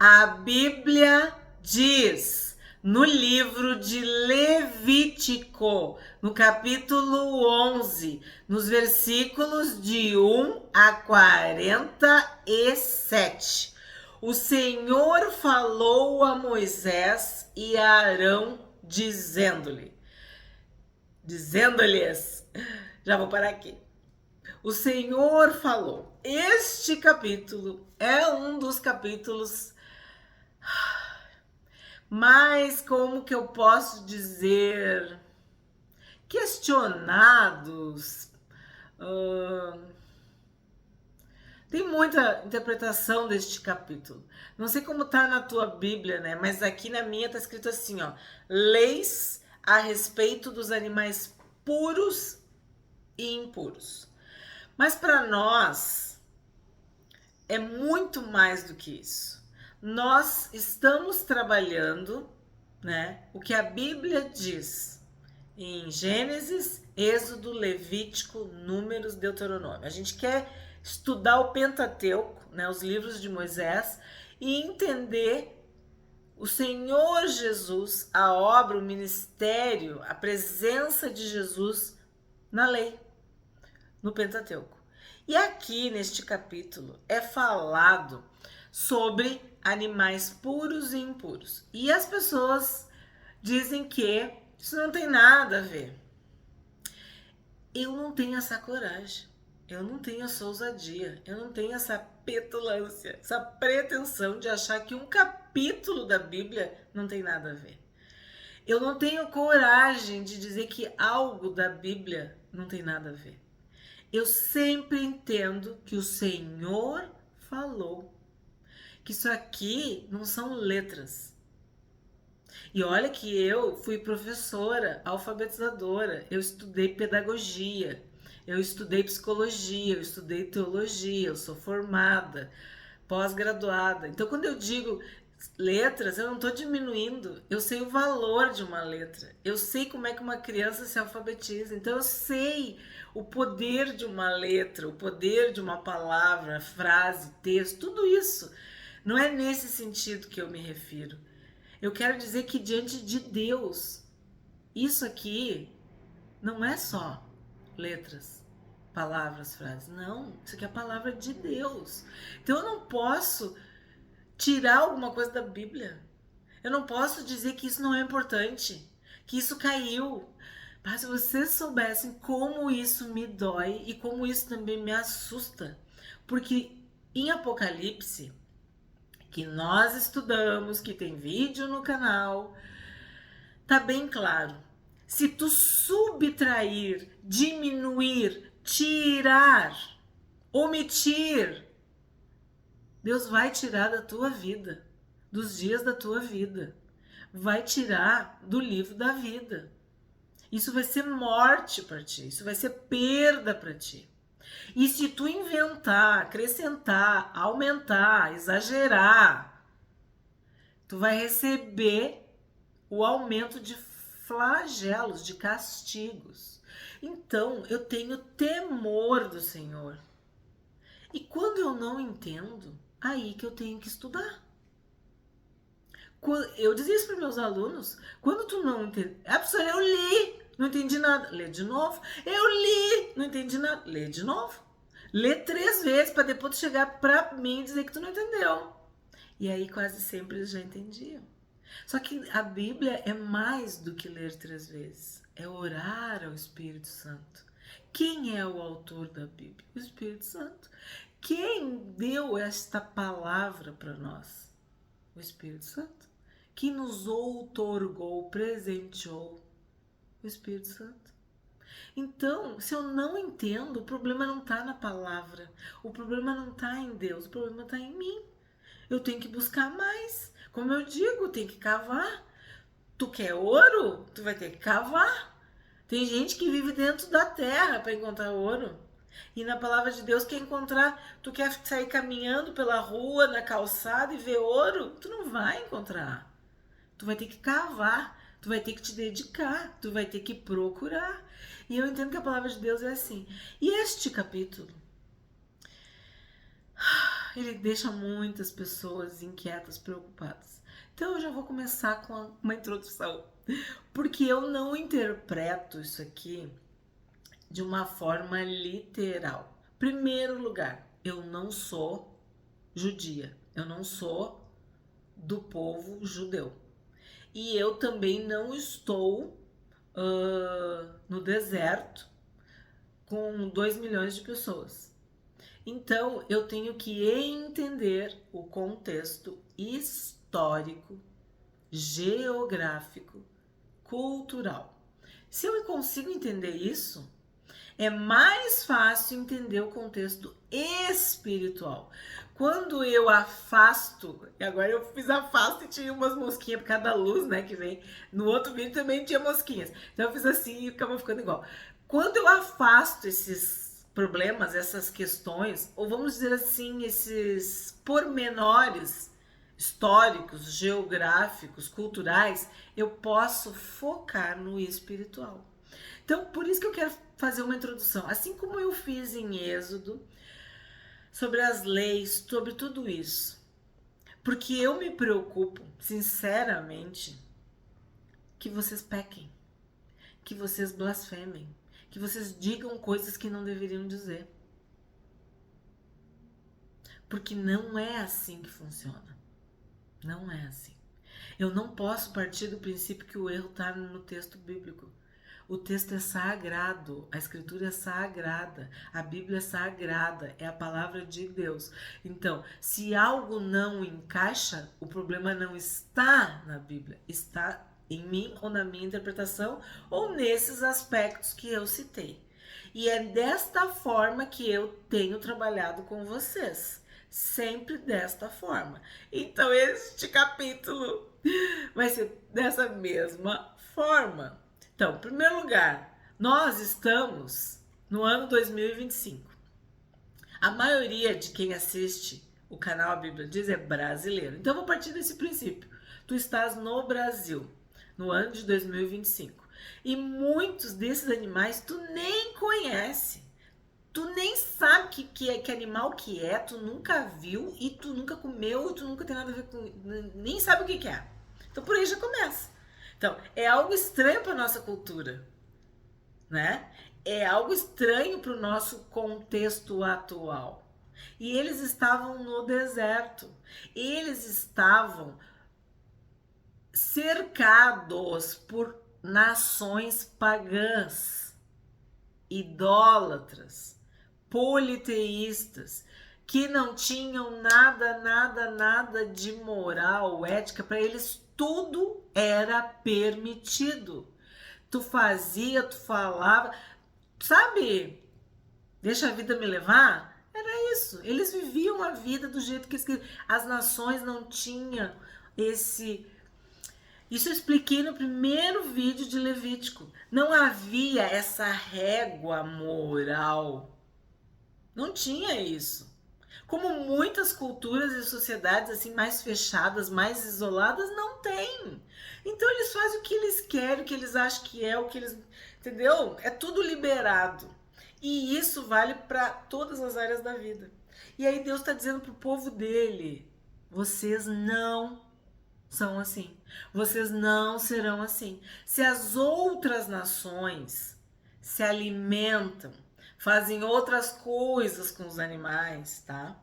A Bíblia diz no livro de Levítico, no capítulo 11, nos versículos de 1 a 47. O Senhor falou a Moisés e a Arão, dizendo-lhes, já vou parar aqui. O Senhor falou. Este capítulo é um dos capítulos mais, como que eu posso dizer, questionados. Tem muita interpretação deste capítulo. Não sei como tá na tua Bíblia, né? Mas aqui na minha tá escrito assim, ó: leis a respeito dos animais puros e impuros. Mas para nós é muito mais do que isso. Nós estamos trabalhando, né, o que a Bíblia diz em Gênesis, Êxodo, Levítico, Números, Deuteronômio. A gente quer estudar o Pentateuco, né, os livros de Moisés, e entender o Senhor Jesus, a obra, o ministério, a presença de Jesus na lei, no Pentateuco. E aqui neste capítulo é falado sobre animais puros e impuros. E as pessoas dizem que isso não tem nada a ver. Eu não tenho essa coragem, eu não tenho essa ousadia, eu não tenho essa petulância, essa pretensão de achar que um capítulo da Bíblia não tem nada a ver. Eu não tenho coragem de dizer que algo da Bíblia não tem nada a ver. Eu sempre entendo que o Senhor falou, que isso aqui não são letras. E olha que eu fui professora, alfabetizadora, eu estudei pedagogia, eu estudei psicologia, eu estudei teologia, eu sou formada, pós-graduada. Então, quando eu digo letras, eu não estou diminuindo, eu sei o valor de uma letra, eu sei como é que uma criança se alfabetiza, então eu sei o poder de uma letra, o poder de uma palavra, frase, texto, tudo isso. Não é nesse sentido que eu me refiro. Eu quero dizer que diante de Deus, isso aqui não é só letras, palavras, frases. Não, isso aqui é a palavra de Deus. Então eu não posso tirar alguma coisa da Bíblia. Eu não posso dizer que isso não é importante, que isso caiu. Mas se vocês soubessem como isso me dói e como isso também me assusta, porque em Apocalipse, que nós estudamos, que tem vídeo no canal, tá bem claro. Se tu subtrair, diminuir, tirar, omitir, Deus vai tirar da tua vida, dos dias da tua vida. Vai tirar do livro da vida. Isso vai ser morte para ti, isso vai ser perda para ti. E se tu inventar, acrescentar, aumentar, exagerar, tu vai receber o aumento de flagelos, de castigos. Então, eu tenho temor do Senhor. E quando eu não entendo, aí que eu tenho que estudar. Eu dizia isso para meus alunos, quando tu não entende, professora, eu li, não entendi nada, lê de novo. Eu li, não entendi nada, lê de novo. Lê 3 vezes para depois tu chegar para mim e dizer que tu não entendeu. E aí quase sempre eles já entendiam. Só que a Bíblia é mais do que ler 3 vezes, é orar ao Espírito Santo. Quem é o autor da Bíblia? O Espírito Santo. Quem deu esta palavra para nós? O Espírito Santo. Que nos outorgou, presenteou, o Espírito Santo. Então, se eu não entendo, o problema não está na palavra, o problema não está em Deus, o problema está em mim. Eu tenho que buscar mais. Como eu digo, tem que cavar. Tu quer ouro? Tu vai ter que cavar. Tem gente que vive dentro da terra para encontrar ouro. E na palavra de Deus, quer encontrar, tu quer sair caminhando pela rua, na calçada e ver ouro? Tu não vai encontrar. Tu vai ter que cavar, tu vai ter que te dedicar, tu vai ter que procurar. E eu entendo que a palavra de Deus é assim. E este capítulo, ele deixa muitas pessoas inquietas, preocupadas. Então eu já vou começar com uma introdução, porque eu não interpreto isso aqui de uma forma literal. Primeiro lugar, eu não sou judia, eu não sou do povo judeu. E eu também não estou no deserto com 2 milhões de pessoas. Então, eu tenho que entender o contexto histórico, geográfico, cultural. Se eu consigo entender isso, é mais fácil entender o contexto espiritual. Quando eu afasto, e agora eu fiz afasto e tinha umas mosquinhas por causa da luz, né, que vem. No outro vídeo também tinha mosquinhas. Então eu fiz assim e acabou ficando igual. Quando eu afasto esses problemas, essas questões, ou vamos dizer assim, esses pormenores históricos, geográficos, culturais, eu posso focar no espiritual. Então, por isso que eu quero fazer uma introdução, assim como eu fiz em Êxodo, sobre as leis, sobre tudo isso. Porque eu me preocupo, sinceramente, que vocês pequem, que vocês blasfemem, que vocês digam coisas que não deveriam dizer. Porque não é assim que funciona. Não é assim. Eu não posso partir do princípio que o erro está no texto bíblico. O texto é sagrado, a escritura é sagrada, a Bíblia é sagrada, é a palavra de Deus. Então, se algo não encaixa, o problema não está na Bíblia, está em mim ou na minha interpretação ou nesses aspectos que eu citei. E é desta forma que eu tenho trabalhado com vocês. Sempre desta forma. Então, este capítulo vai ser dessa mesma forma. Então, em primeiro lugar, nós estamos no ano 2025. A maioria de quem assiste o canal A Bíblia Diz é brasileiro. Então, eu vou partir desse princípio. Tu estás no Brasil, no ano de 2025. E muitos desses animais tu nem conhece. Tu nem sabe que animal que é, tu nunca viu e tu nunca comeu e tu nunca tem nada a ver com... Nem sabe o que é. Então, por aí já começa. Então, é algo estranho para nossa cultura, né? É algo estranho para o nosso contexto atual. E eles estavam no deserto. Eles estavam cercados por nações pagãs, idólatras, politeístas, que não tinham nada de moral, ética. Para eles tudo era permitido. Tu fazia, tu falava, sabe? Deixa a vida me levar. Era isso. Eles viviam a vida do jeito que as nações não tinham esse... Isso eu expliquei no primeiro vídeo de Levítico. Não havia essa régua moral. Não tinha isso. Como muitas culturas e sociedades assim mais fechadas, mais isoladas, não tem. Então eles fazem o que eles querem, o que eles acham que é, o que eles... Entendeu? É tudo liberado. E isso vale para todas as áreas da vida. E aí Deus está dizendo para o povo dele, vocês não são assim. Vocês não serão assim. Se as outras nações se alimentam, fazem outras coisas com os animais, tá?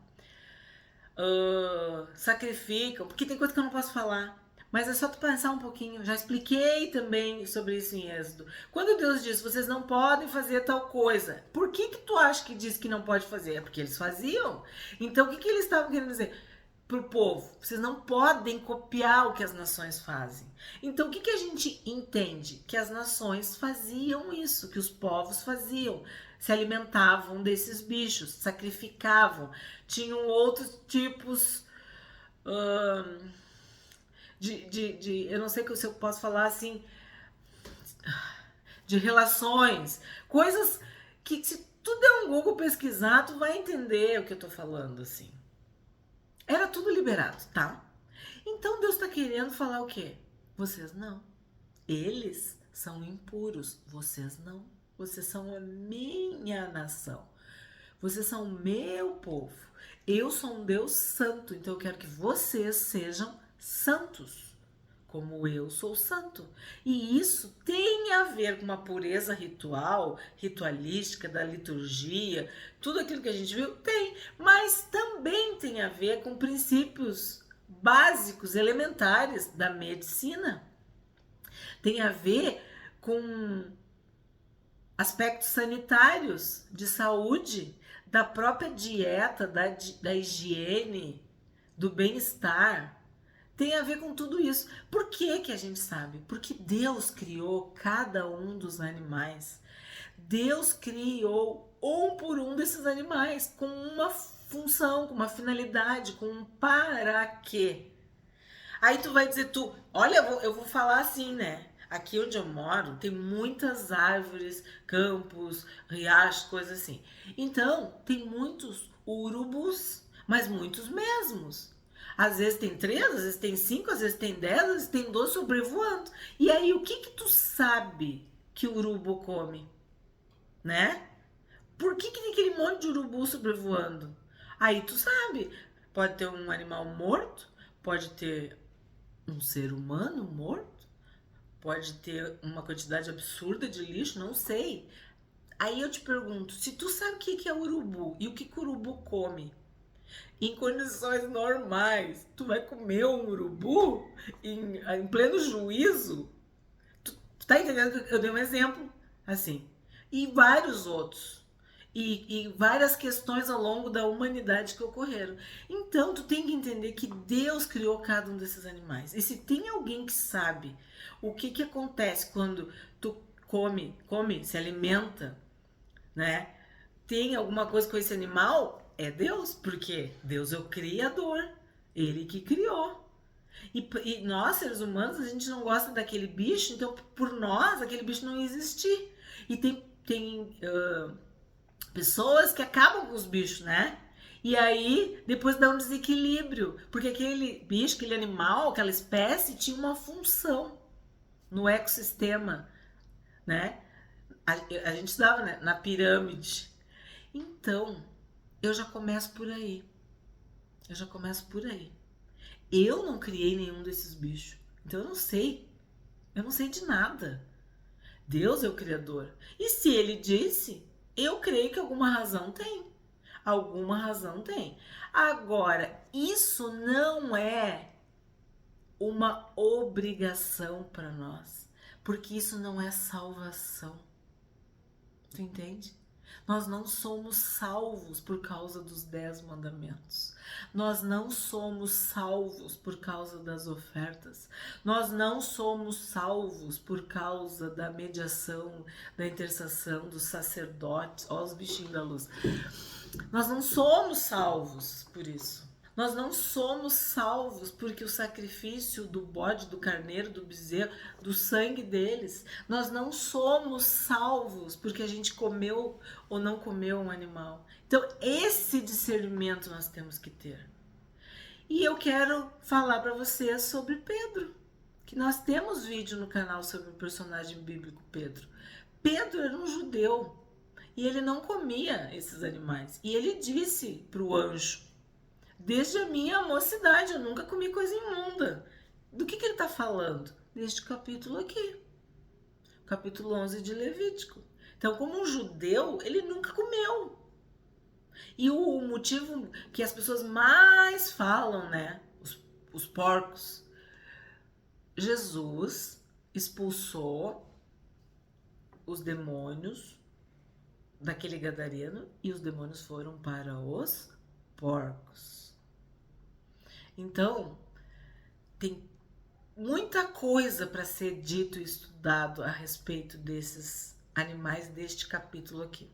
Sacrificam, porque tem coisa que eu não posso falar. Mas é só tu pensar um pouquinho. Já expliquei também sobre isso em Êxodo. Quando Deus diz, vocês não podem fazer tal coisa, por que tu acha que diz que não pode fazer? É porque eles faziam. Então, o que eles estavam querendo dizer pro povo? Vocês não podem copiar o que as nações fazem. Então, o que a gente entende? Que as nações faziam isso, que os povos faziam. Se alimentavam desses bichos, sacrificavam, tinham outros tipos eu não sei se eu posso falar assim, de relações, coisas que se tu der um Google pesquisar, tu vai entender o que eu tô falando, assim. Era tudo liberado, tá? Então Deus tá querendo falar o quê? Vocês não. Eles são impuros, vocês não. Vocês são a minha nação. Vocês são o meu povo. Eu sou um Deus santo, então eu quero que vocês sejam santos, como eu sou santo. E isso tem a ver com uma pureza ritual, ritualística, da liturgia, tudo aquilo que a gente viu, tem, mas também tem a ver com princípios básicos, elementares da medicina. Tem a ver com aspectos sanitários, de saúde, da própria dieta, da higiene, do bem-estar. Tem a ver com tudo isso. Por que que a gente sabe? Porque Deus criou cada um dos animais. Deus criou um por um desses animais com uma função, com uma finalidade, com um para quê. Aí tu vai dizer, olha, eu vou falar assim, né? Aqui onde eu moro tem muitas árvores, campos, riachos, coisas assim. Então, tem muitos urubus, mas muitos mesmos. Às vezes tem 3, às vezes tem 5, às vezes tem 10, às vezes tem 12 sobrevoando. E aí, o que tu sabe que o urubu come? Né? Por que tem aquele monte de urubu sobrevoando? Aí tu sabe. Pode ter um animal morto, pode ter um ser humano morto, pode ter uma quantidade absurda de lixo, não sei. Aí eu te pergunto, se tu sabe o que é urubu e o que o urubu come, em condições normais, tu vai comer um urubu em pleno juízo? Tu tá entendendo? Eu dei um exemplo, assim. E vários outros. E várias questões ao longo da humanidade que ocorreram. Então, tu tem que entender que Deus criou cada um desses animais. E se tem alguém que sabe o que acontece quando tu come, se alimenta, né? Tem alguma coisa com esse animal, é Deus, porque Deus é o Criador, Ele que criou. E nós, seres humanos, a gente não gosta daquele bicho, então por nós, aquele bicho não ia existir. E tem pessoas que acabam com os bichos, né? E aí, depois dá um desequilíbrio, porque aquele bicho, aquele animal, aquela espécie tinha uma função no ecossistema, né? A gente estudava, né, na pirâmide. Então, eu já começo por aí. Eu já começo por aí. Eu não criei nenhum desses bichos. Então eu não sei. Eu não sei de nada. Deus é o Criador. E se ele disse, eu creio que alguma razão tem. Alguma razão tem. Agora, isso não é uma obrigação para nós. Porque isso não é salvação. Tu entende? Nós não somos salvos por causa dos 10 mandamentos. Nós não somos salvos por causa das ofertas. Nós não somos salvos por causa da mediação, da intercessão dos sacerdotes. Ó, os bichinhos da luz. Nós não somos salvos por isso. Nós não somos salvos porque o sacrifício do bode, do carneiro, do bezerro, do sangue deles. Nós não somos salvos porque a gente comeu ou não comeu um animal. Então, esse discernimento nós temos que ter. E eu quero falar para vocês sobre Pedro, que nós temos vídeo no canal sobre o personagem bíblico Pedro. Pedro era um judeu e ele não comia esses animais. E ele disse para o anjo: desde a minha mocidade, eu nunca comi coisa imunda. Do que ele está falando? Deste capítulo aqui. Capítulo 11 de Levítico. Então, como um judeu, ele nunca comeu. E o motivo que as pessoas mais falam, né? Os porcos. Jesus expulsou os demônios daquele gadareno e os demônios foram para os porcos. Então, tem muita coisa para ser dito e estudado a respeito desses animais deste capítulo aqui.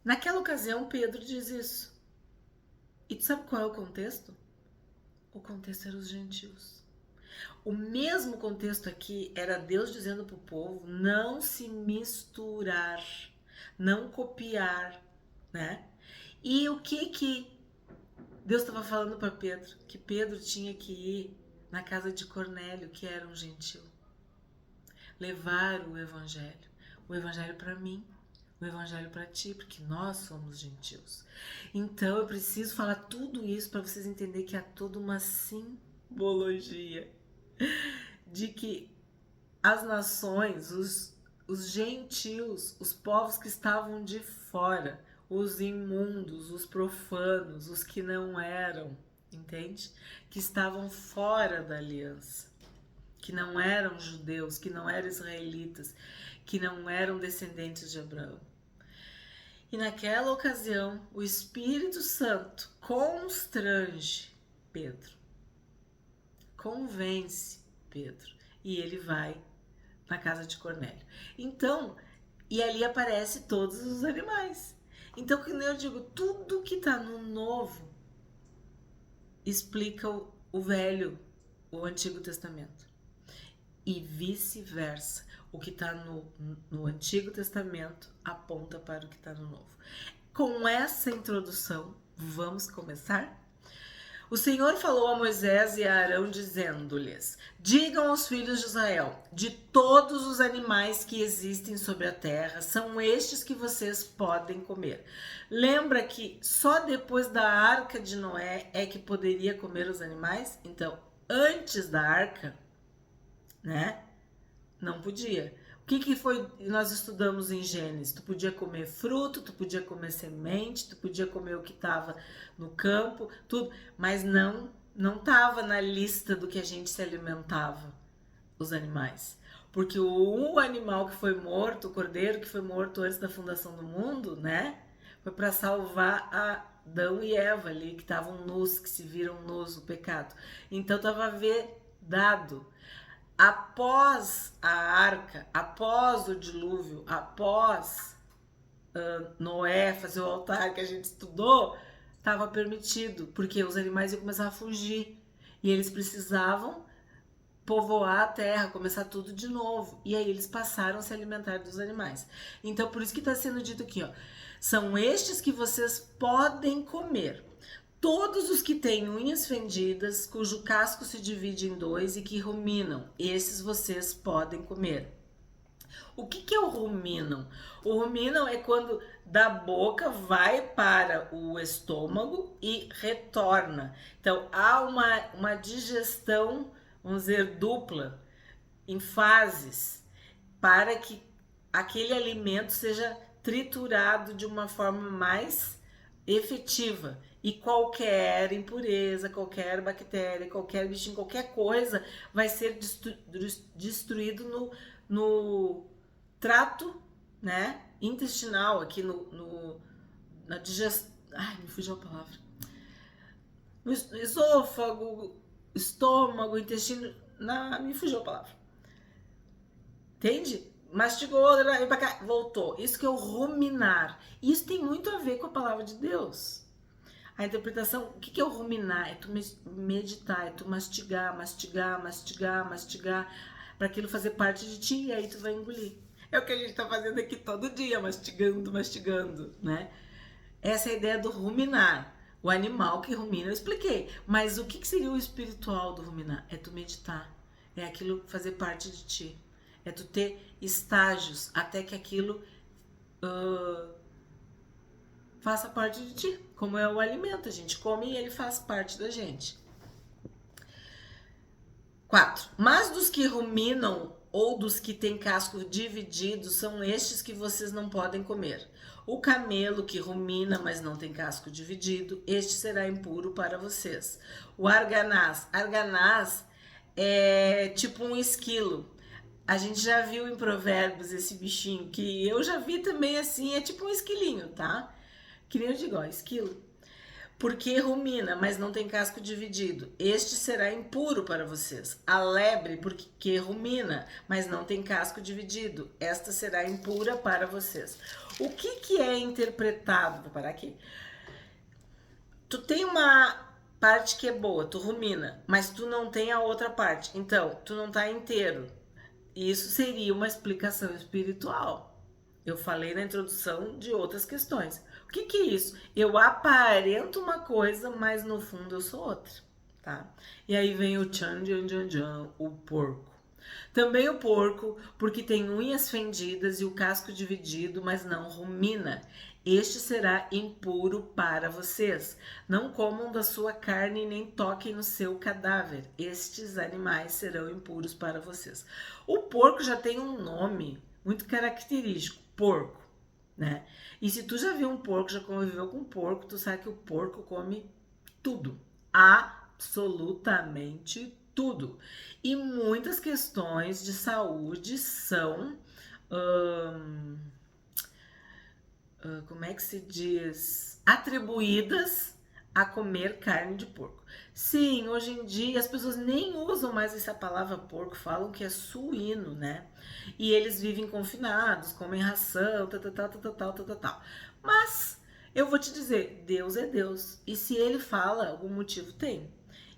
Naquela ocasião, Pedro diz isso. E tu sabe qual é o contexto? O contexto era os gentios. O mesmo contexto aqui era Deus dizendo para o povo não se misturar, não copiar, né? E o que Deus estava falando para Pedro? Que Pedro tinha que ir na casa de Cornélio, que era um gentil, levar o evangelho para mim, o evangelho para ti, porque nós somos gentios. Então eu preciso falar tudo isso para vocês entenderem que há toda uma simbologia de que as nações, os gentios, os povos que estavam de fora, os imundos, os profanos, os que não eram, entende? Que estavam fora da aliança, que não eram judeus, que não eram israelitas, que não eram descendentes de Abraão. E naquela ocasião, o Espírito Santo constrange Pedro, convence Pedro, e ele vai na casa de Cornélio. Então, e ali aparece todos os animais. Então, como eu digo, tudo que está no Novo explica o Velho, o Antigo Testamento. E vice-versa. O que está no Antigo Testamento aponta para o que está no Novo. Com essa introdução, vamos começar? O Senhor falou a Moisés e a Arão, dizendo-lhes: digam aos filhos de Israel, de todos os animais que existem sobre a terra, são estes que vocês podem comer. Lembra que só depois da arca de Noé é que poderia comer os animais? Então, antes da arca, né? Não podia. O que foi nós estudamos em Gênesis? Tu podia comer fruto, tu podia comer semente, tu podia comer o que estava no campo, tudo, mas não estava na lista do que a gente se alimentava, os animais. Porque o animal que foi morto, o cordeiro que foi morto antes da fundação do mundo, né? Foi para salvar Adão e Eva ali, que estavam nus, que se viram nus, o pecado. Então estava vedado. Após a arca, após o dilúvio, após Noé fazer o altar que a gente estudou, estava permitido, porque os animais iam começar a fugir e eles precisavam povoar a terra, começar tudo de novo. E aí eles passaram a se alimentar dos animais. Então, por isso que está sendo dito aqui, ó, são estes que vocês podem comer. Todos os que têm unhas fendidas, cujo casco se divide em dois e que ruminam, esses vocês podem comer. O que é o ruminam? O ruminam é quando da boca vai para o estômago e retorna. Então, há uma digestão, vamos dizer, dupla, em fases, para que aquele alimento seja triturado de uma forma mais efetiva. E qualquer impureza, qualquer bactéria, qualquer bichinho, qualquer coisa vai ser destruído no trato, né, intestinal, aqui na digestão. Ai, me fugiu a palavra. No esôfago, estômago, intestino. Me fugiu a palavra. Entende? Mastigou, veio pra cá, voltou. Isso que é o ruminar. Isso tem muito a ver com a palavra de Deus. A interpretação, o que é o ruminar? É tu meditar, é tu mastigar, para aquilo fazer parte de ti e aí tu vai engolir. É o que a gente tá fazendo aqui todo dia, mastigando, né? Essa é a ideia do ruminar. O animal que rumina, eu expliquei. Mas o que seria o espiritual do ruminar? É tu meditar, é aquilo fazer parte de ti. É tu ter estágios até que aquilo faça parte de ti, como é o alimento, a gente come e ele faz parte da gente. 4. Mas dos que ruminam ou dos que têm casco dividido, são estes que vocês não podem comer. O camelo que rumina, mas não tem casco dividido, este será impuro para vocês. O arganaz é tipo um esquilo. A gente já viu em Provérbios esse bichinho, que eu já vi também assim, é tipo um esquilinho, tá? Que nem eu digo, ó, esquilo. Porque rumina, mas não tem casco dividido. Este será impuro para vocês. A lebre, porque rumina, mas não tem casco dividido. Esta será impura para vocês. O que é interpretado? Vou parar aqui. Tu tem uma parte que é boa, tu rumina, mas tu não tem a outra parte. Então, tu não tá inteiro. Isso seria uma explicação espiritual. Eu falei na introdução de outras questões. O que é isso? Eu aparento uma coisa, mas no fundo eu sou outra, tá? E aí vem o tchan, o porco. Também o porco, porque tem unhas fendidas e o casco dividido, mas não rumina. Este será impuro para vocês. Não comam da sua carne nem toquem no seu cadáver. Estes animais serão impuros para vocês. O porco já tem um nome muito característico, porco, né? E se tu já viu um porco, já conviveu com um porco, tu sabe que o porco come tudo. Absolutamente tudo. E muitas questões de saúde são, como é que se diz, atribuídas a comer carne de porco. Sim, hoje em dia as pessoas nem usam mais essa palavra porco, falam que é suíno, né? E eles vivem confinados, comem ração, tal. Mas eu vou te dizer, Deus é Deus. E se ele fala, algum motivo tem.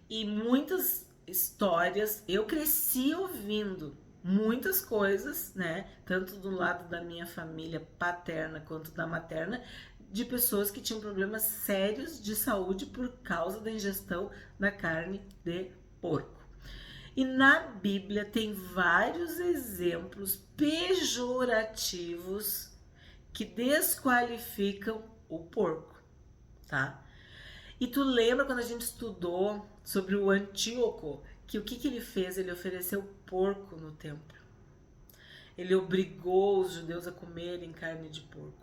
E muitas histórias, eu cresci ouvindo muitas coisas, né? Tanto do lado da minha família paterna quanto da materna, de pessoas que tinham problemas sérios de saúde por causa da ingestão da carne de porco. E na Bíblia tem vários exemplos pejorativos que desqualificam o porco, tá? E tu lembra quando a gente estudou sobre o Antíoco, que o que ele fez? Ele ofereceu porco no templo. Ele obrigou os judeus a comerem carne de porco.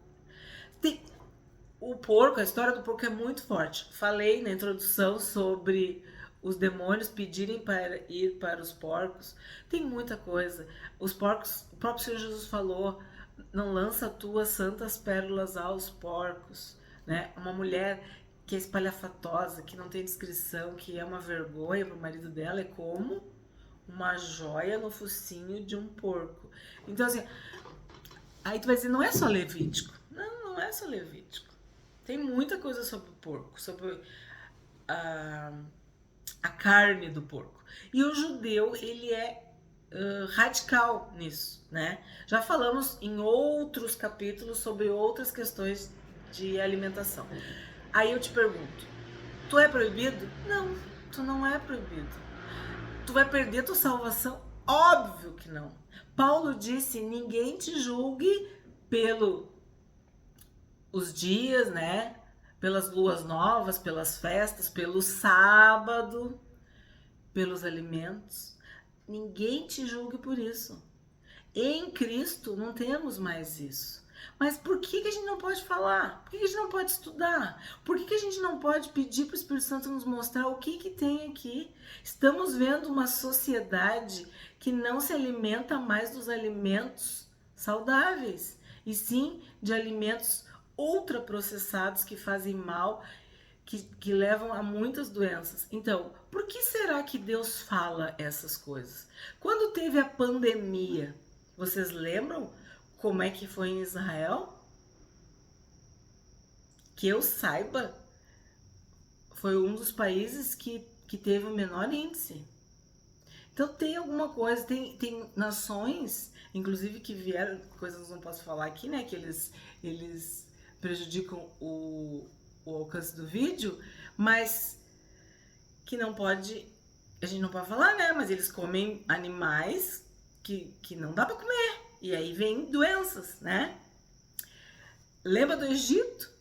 O porco, a história do porco é muito forte. Falei na introdução sobre os demônios pedirem para ir para os porcos. Tem muita coisa. Os porcos, o próprio Senhor Jesus falou, não lança tuas santas pérolas aos porcos, né? Uma mulher que é espalhafatosa, que não tem descrição, que é uma vergonha para o marido dela, é como uma joia no focinho de um porco. Então, assim, aí tu vai dizer, não é só Levítico. Não é só Levítico. Tem muita coisa sobre o porco, sobre a carne do porco. E o judeu, ele é radical nisso, né? Já falamos em outros capítulos sobre outras questões de alimentação. Aí eu te pergunto, tu é proibido? Não, tu não é proibido. Tu vai perder tua salvação? Óbvio que não. Paulo disse, ninguém te julgue pelos dias, né? Pelas luas novas, pelas festas, pelo sábado, pelos alimentos. Ninguém te julgue por isso. Em Cristo não temos mais isso. Mas por que a gente não pode falar? Por que a gente não pode estudar? Por que a gente não pode pedir para o Espírito Santo nos mostrar o que tem aqui? Estamos vendo uma sociedade que não se alimenta mais dos alimentos saudáveis, e sim de alimentos ultraprocessados que fazem mal, que levam a muitas doenças. Então, por que será que Deus fala essas coisas? Quando teve a pandemia, vocês lembram como é que foi em Israel? Que eu saiba, foi um dos países que teve o menor índice. Então tem alguma coisa, tem nações, inclusive que vieram, coisas que não posso falar aqui, né? Que eles prejudicam o alcance do vídeo, mas que não pode, a gente não pode falar, né? Mas eles comem animais que não dá para comer. E aí vem doenças, né? Lembra do Egito?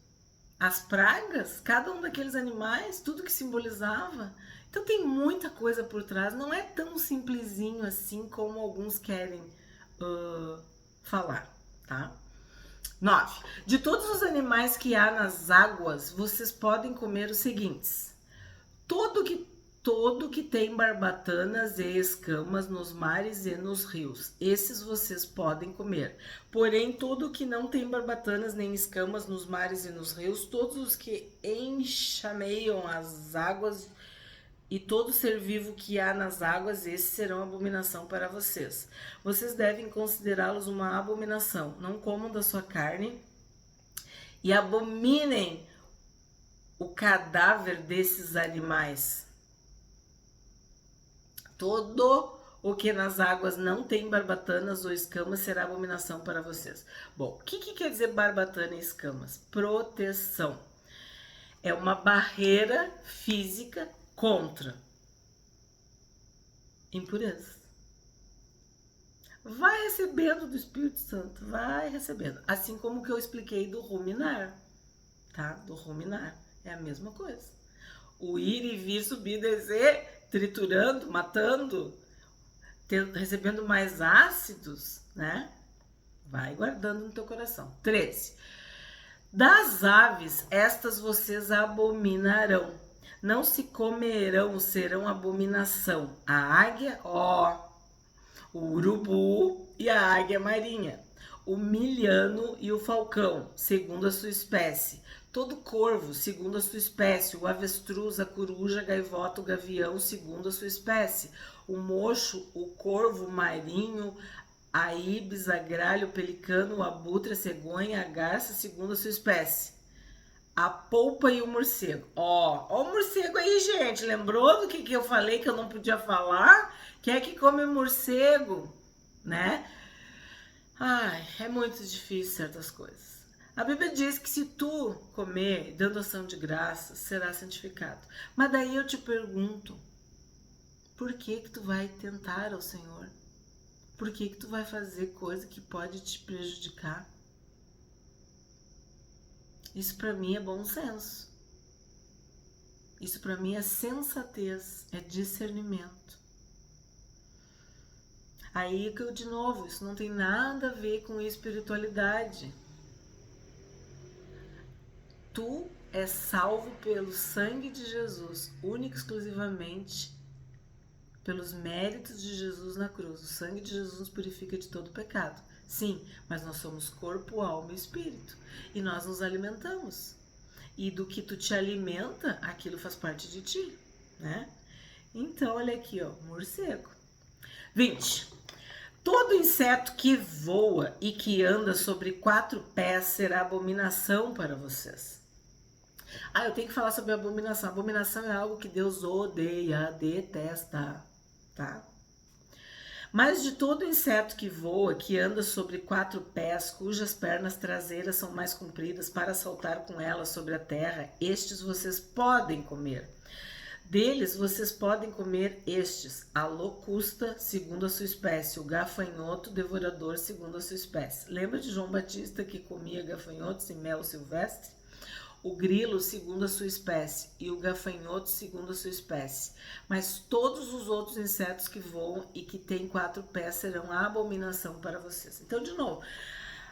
As pragas, cada um daqueles animais, tudo que simbolizava. Então tem muita coisa por trás, não é tão simplesinho assim como alguns querem falar, tá? 9. De todos os animais que há nas águas, vocês podem comer os seguintes: todo que tem barbatanas e escamas nos mares e nos rios, esses vocês podem comer. Porém, todo que não tem barbatanas nem escamas nos mares e nos rios, todos os que enxameiam as águas e todo ser vivo que há nas águas, esses serão abominação para vocês. Vocês devem considerá-los uma abominação. Não comam da sua carne e abominem o cadáver desses animais. Todo o que nas águas não tem barbatanas ou escamas será abominação para vocês. Bom, o que quer dizer barbatana e escamas? Proteção. É uma barreira física contra impurezas. vai recebendo do Espírito Santo, vai recebendo. Assim como o que eu expliquei do ruminar, tá? Do ruminar, é a mesma coisa. O ir e vir, subir, descer, triturando, matando, recebendo mais ácidos, né? Vai guardando no teu coração. 13. Das aves, estas vocês abominarão. Não se comerão, serão abominação. A águia, o urubu e a águia marinha. O milhano e o falcão, segundo a sua espécie. Todo corvo, segundo a sua espécie. O avestruz, a coruja, a gaivota, o gavião, segundo a sua espécie. O mocho, o corvo marinho, a ibis, a gralha, o pelicano, o abutre, a cegonha, a garça, segundo a sua espécie. A polpa e o morcego. Ó o morcego aí, gente. Lembrou do que eu falei que eu não podia falar? Quem é que come morcego, né? Ai, é muito difícil certas coisas. A Bíblia diz que se tu comer, dando ação de graças, será santificado. Mas daí eu te pergunto, por que tu vai tentar ao Senhor? Por que tu vai fazer coisa que pode te prejudicar? Isso para mim é bom senso. Isso para mim é sensatez, é discernimento. Aí que eu, de novo, isso não tem nada a ver com espiritualidade. Tu és salvo pelo sangue de Jesus, único e exclusivamente pelos méritos de Jesus na cruz. O sangue de Jesus nos purifica de todo pecado. Sim, mas nós somos corpo, alma e espírito. E nós nos alimentamos. E do que tu te alimenta, aquilo faz parte de ti, né? Então, olha aqui, morcego. 20. Todo inseto que voa e que anda sobre 4 pés será abominação para vocês. Eu tenho que falar sobre abominação. Abominação é algo que Deus odeia, detesta, tá? Mas de todo inseto que voa, que anda sobre 4 pés, cujas pernas traseiras são mais compridas para saltar com elas sobre a terra, estes vocês podem comer. Deles vocês podem comer estes: a locusta, segundo a sua espécie, o gafanhoto devorador, segundo a sua espécie. Lembra de João Batista que comia gafanhotos e mel silvestre? O grilo, segundo a sua espécie, e o gafanhoto, segundo a sua espécie. Mas todos os outros insetos que voam e que têm 4 pés serão a abominação para vocês. Então, de novo,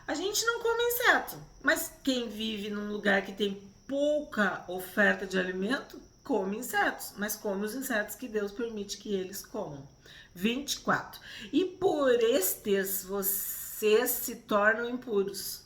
a gente não come inseto, mas quem vive num lugar que tem pouca oferta de alimento, come insetos, mas come os insetos que Deus permite que eles comam. 24. E por estes vocês se tornam impuros.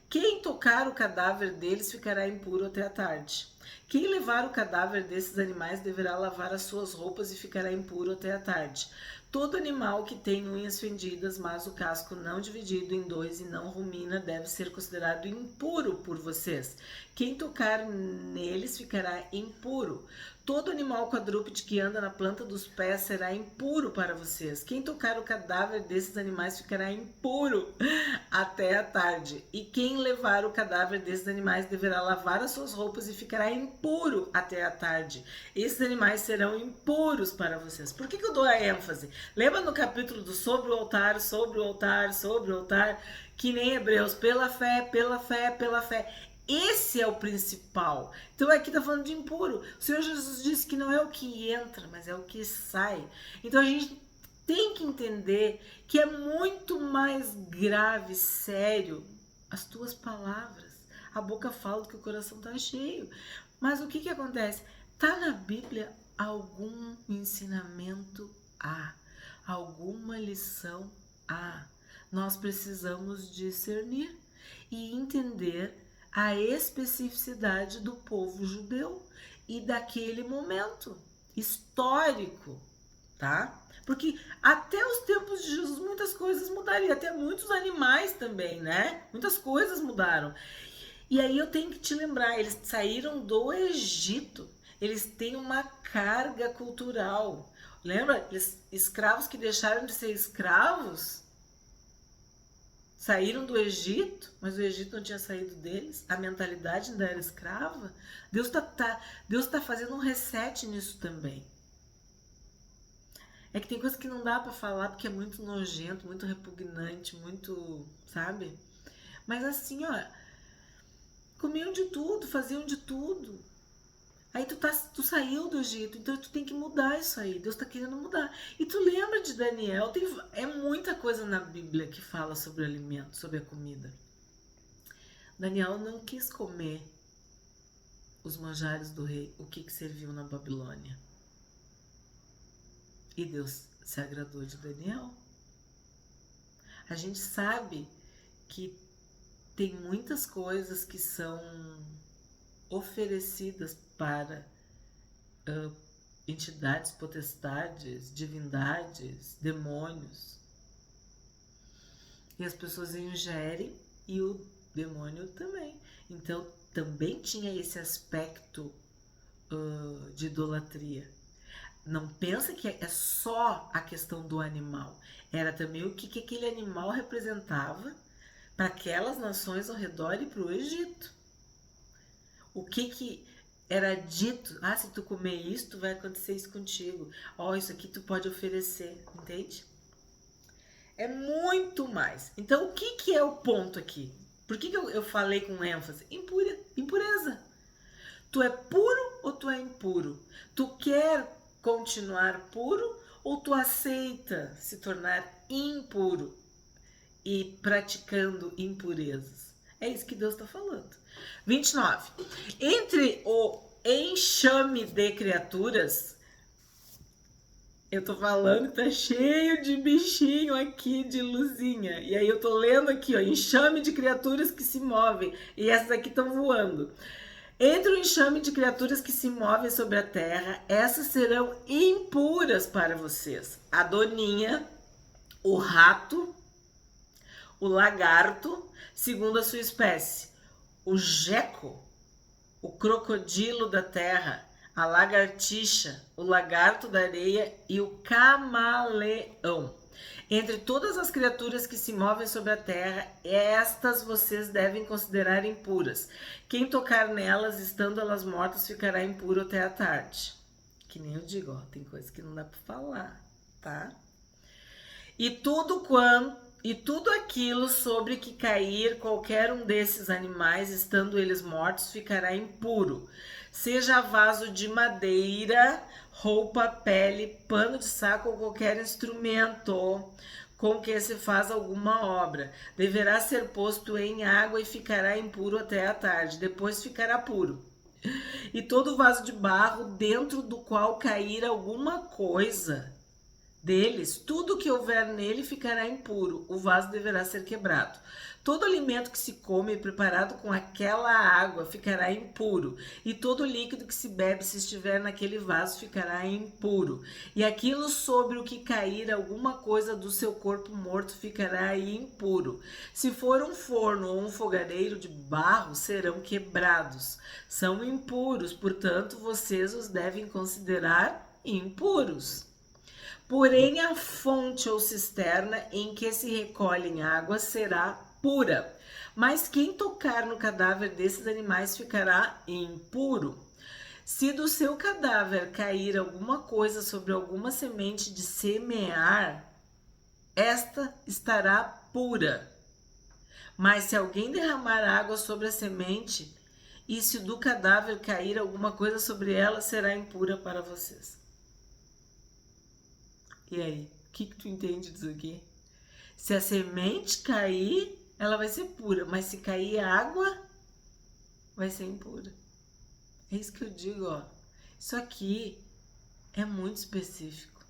Quem tocar o cadáver deles ficará impuro até a tarde. Quem levar o cadáver desses animais deverá lavar as suas roupas e ficará impuro até a tarde. Todo animal que tem unhas fendidas, mas o casco não dividido em 2 e não rumina, deve ser considerado impuro por vocês. Quem tocar neles ficará impuro. Todo animal quadrúpede que anda na planta dos pés será impuro para vocês. Quem tocar o cadáver desses animais ficará impuro até a tarde. E quem levar o cadáver desses animais deverá lavar as suas roupas e ficará impuro até a tarde. Esses animais serão impuros para vocês. Por que eu dou a ênfase? Lembra no capítulo do sobre o altar, sobre o altar, sobre o altar, que nem Hebreus, pela fé, pela fé, pela fé. Esse é o principal. Então aqui está falando de impuro. O Senhor Jesus disse que não é o que entra, mas é o que sai. Então a gente tem que entender que é muito mais grave, sério, as tuas palavras. A boca fala do que o coração está cheio. Mas o que acontece? Está na Bíblia algum ensinamento? Alguma lição? Nós precisamos discernir e entender a especificidade do povo judeu e daquele momento histórico, tá? Porque até os tempos de Jesus muitas coisas mudariam, até muitos animais também, né? Muitas coisas mudaram. E aí eu tenho que te lembrar, eles saíram do Egito, eles têm uma carga cultural. Lembra? Escravos que deixaram de ser escravos saíram do Egito, mas o Egito não tinha saído deles, a mentalidade ainda era escrava. Deus tá fazendo um reset nisso também. É que tem coisa que não dá pra falar porque é muito nojento, muito repugnante, muito, sabe? Mas assim, ó, comiam de tudo, faziam de tudo. Aí tu saiu do Egito, então tu tem que mudar isso aí. Deus tá querendo mudar. E tu lembra de Daniel? É muita coisa na Bíblia que fala sobre o alimento, sobre a comida. Daniel não quis comer os manjares do rei, o que serviu na Babilônia. E Deus se agradou de Daniel. A gente sabe que tem muitas coisas que são oferecidas para entidades, potestades, divindades, demônios. E as pessoas ingerem e o demônio também. Então também tinha esse aspecto de idolatria. Não pensa que é só a questão do animal. Era também o que aquele animal representava para aquelas nações ao redor e para o Egito. O que era dito, se tu comer isso, vai acontecer isso contigo. Isso aqui tu pode oferecer, entende? É muito mais. Então, o que é o ponto aqui? Por que eu falei com ênfase? Impureza. Tu é puro ou tu é impuro? Tu quer continuar puro ou tu aceita se tornar impuro e praticando impurezas? É isso que Deus está falando. 29. Entre o enxame de criaturas, eu tô falando que tá cheio de bichinho aqui, de luzinha. E aí eu tô lendo aqui, ó, enxame de criaturas que se movem. E essas aqui estão voando. Entre o enxame de criaturas que se movem sobre a terra, essas serão impuras para vocês. A doninha, o rato, o lagarto, segundo a sua espécie. O geco, o crocodilo da terra, a lagartixa, o lagarto da areia e o camaleão. Entre todas as criaturas que se movem sobre a terra, estas vocês devem considerar impuras. Quem tocar nelas, estando elas mortas, ficará impuro até a tarde. Que nem eu digo, ó, tem coisa que não dá para falar, tá? E tudo aquilo sobre que cair qualquer um desses animais, estando eles mortos, ficará impuro. Seja vaso de madeira, roupa, pele, pano de saco ou qualquer instrumento com que se faz alguma obra. Deverá ser posto em água e ficará impuro até a tarde. Depois ficará puro. E todo vaso de barro dentro do qual cair alguma coisa deles, tudo que houver nele ficará impuro, o vaso deverá ser quebrado. Todo alimento que se come preparado com aquela água ficará impuro, e todo líquido que se bebe, se estiver naquele vaso, ficará impuro. E aquilo sobre o que cair alguma coisa do seu corpo morto ficará impuro. Se for um forno ou um fogareiro de barro, serão quebrados. São impuros, portanto, vocês os devem considerar impuros. Porém, a fonte ou cisterna em que se recolhem água será pura. Mas quem tocar no cadáver desses animais ficará impuro. Se do seu cadáver cair alguma coisa sobre alguma semente de semear, esta estará pura. Mas se alguém derramar água sobre a semente, e se do cadáver cair alguma coisa sobre ela, será impura para vocês. E aí, o que tu entende disso aqui? Se a semente cair, ela vai ser pura, mas se cair água, vai ser impura. É isso que eu digo, ó. Isso aqui é muito específico.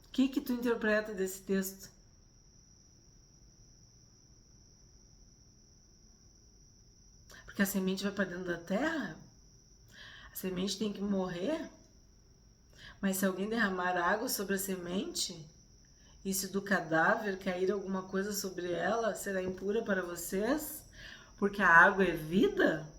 O que tu interpreta desse texto? Porque a semente vai para dentro da terra? A semente tem que morrer? Mas se alguém derramar água sobre a semente, e se do cadáver cair alguma coisa sobre ela, será impura para vocês? Porque a água é vida?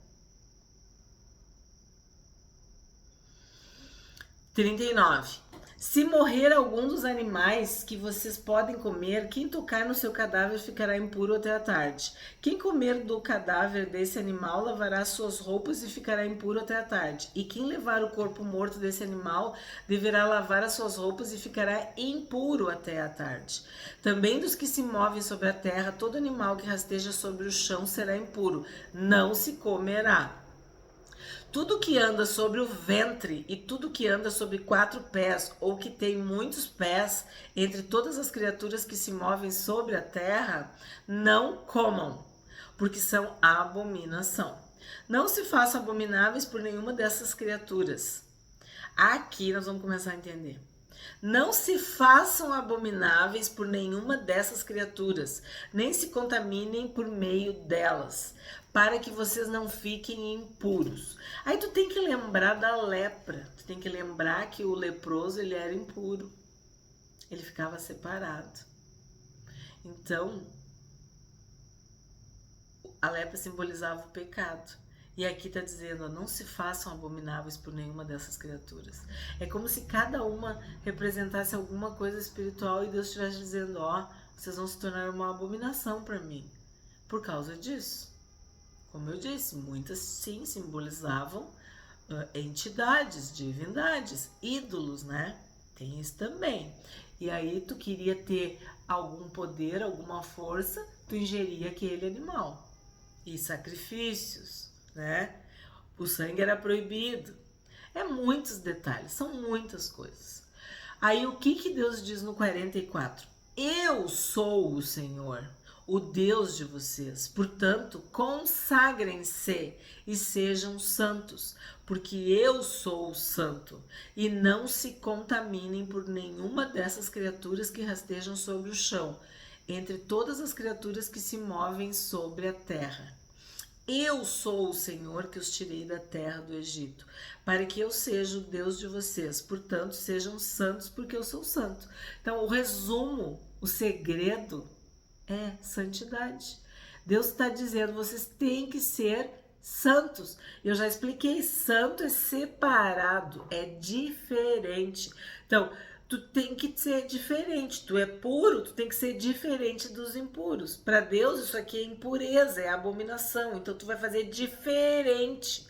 39. Se morrer algum dos animais que vocês podem comer, quem tocar no seu cadáver ficará impuro até a tarde. Quem comer do cadáver desse animal lavará suas roupas e ficará impuro até a tarde. E quem levar o corpo morto desse animal deverá lavar as suas roupas e ficará impuro até a tarde. Também dos que se movem sobre a terra, todo animal que rasteja sobre o chão será impuro, não se comerá. Tudo que anda sobre o ventre e tudo que anda sobre 4 pés ou que tem muitos pés, entre todas as criaturas que se movem sobre a terra, não comam, porque são abominação. Não se façam abomináveis por nenhuma dessas criaturas. Aqui nós vamos começar a entender. Não se façam abomináveis por nenhuma dessas criaturas, nem se contaminem por meio delas, para que vocês não fiquem impuros. Aí tu tem que lembrar da lepra, tu tem que lembrar que o leproso ele era impuro, ele ficava separado. Então, a lepra simbolizava o pecado. E aqui está dizendo, ó, não se façam abomináveis por nenhuma dessas criaturas. É como se cada uma representasse alguma coisa espiritual e Deus estivesse dizendo, ó, vocês vão se tornar uma abominação para mim. Por causa disso. Como eu disse, muitas sim simbolizavam entidades, divindades, ídolos, né? Tem isso também. E aí tu queria ter algum poder, alguma força, tu ingeria aquele animal. E sacrifícios, né? O sangue era proibido. É muitos detalhes, são muitas coisas. Aí o que Deus diz no 44? Eu sou o Senhor, o Deus de vocês. Portanto, consagrem-se e sejam santos, porque eu sou o santo. E não se contaminem por nenhuma dessas criaturas que rastejam sobre o chão, entre todas as criaturas que se movem sobre a terra. Eu sou o Senhor que os tirei da terra do Egito, para que eu seja o Deus de vocês. Portanto, sejam santos, porque eu sou santo. Então, o resumo, o segredo é santidade. Deus está dizendo, vocês têm que ser santos. Eu já expliquei, santo é separado, é diferente. Então, tu tem que ser diferente. Tu é puro, tu tem que ser diferente dos impuros. Para Deus, isso aqui é impureza, é abominação. Então, tu vai fazer diferente.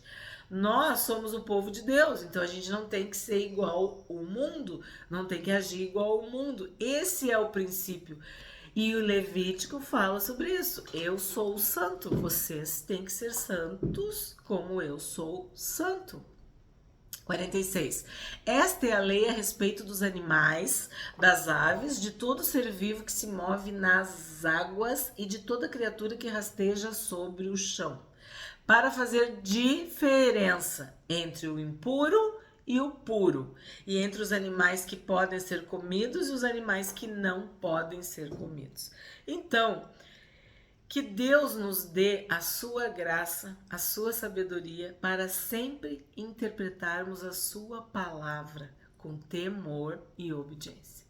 Nós somos o povo de Deus, então a gente não tem que ser igual ao mundo, não tem que agir igual ao mundo. Esse é o princípio. E o Levítico fala sobre isso. Eu sou o santo, vocês têm que ser santos como eu sou santo. 46. Esta é a lei a respeito dos animais, das aves, de todo ser vivo que se move nas águas e de toda criatura que rasteja sobre o chão, para fazer diferença entre o impuro e o puro, e entre os animais que podem ser comidos e os animais que não podem ser comidos. Então, que Deus nos dê a sua graça, a sua sabedoria, para sempre interpretarmos a sua palavra com temor e obediência.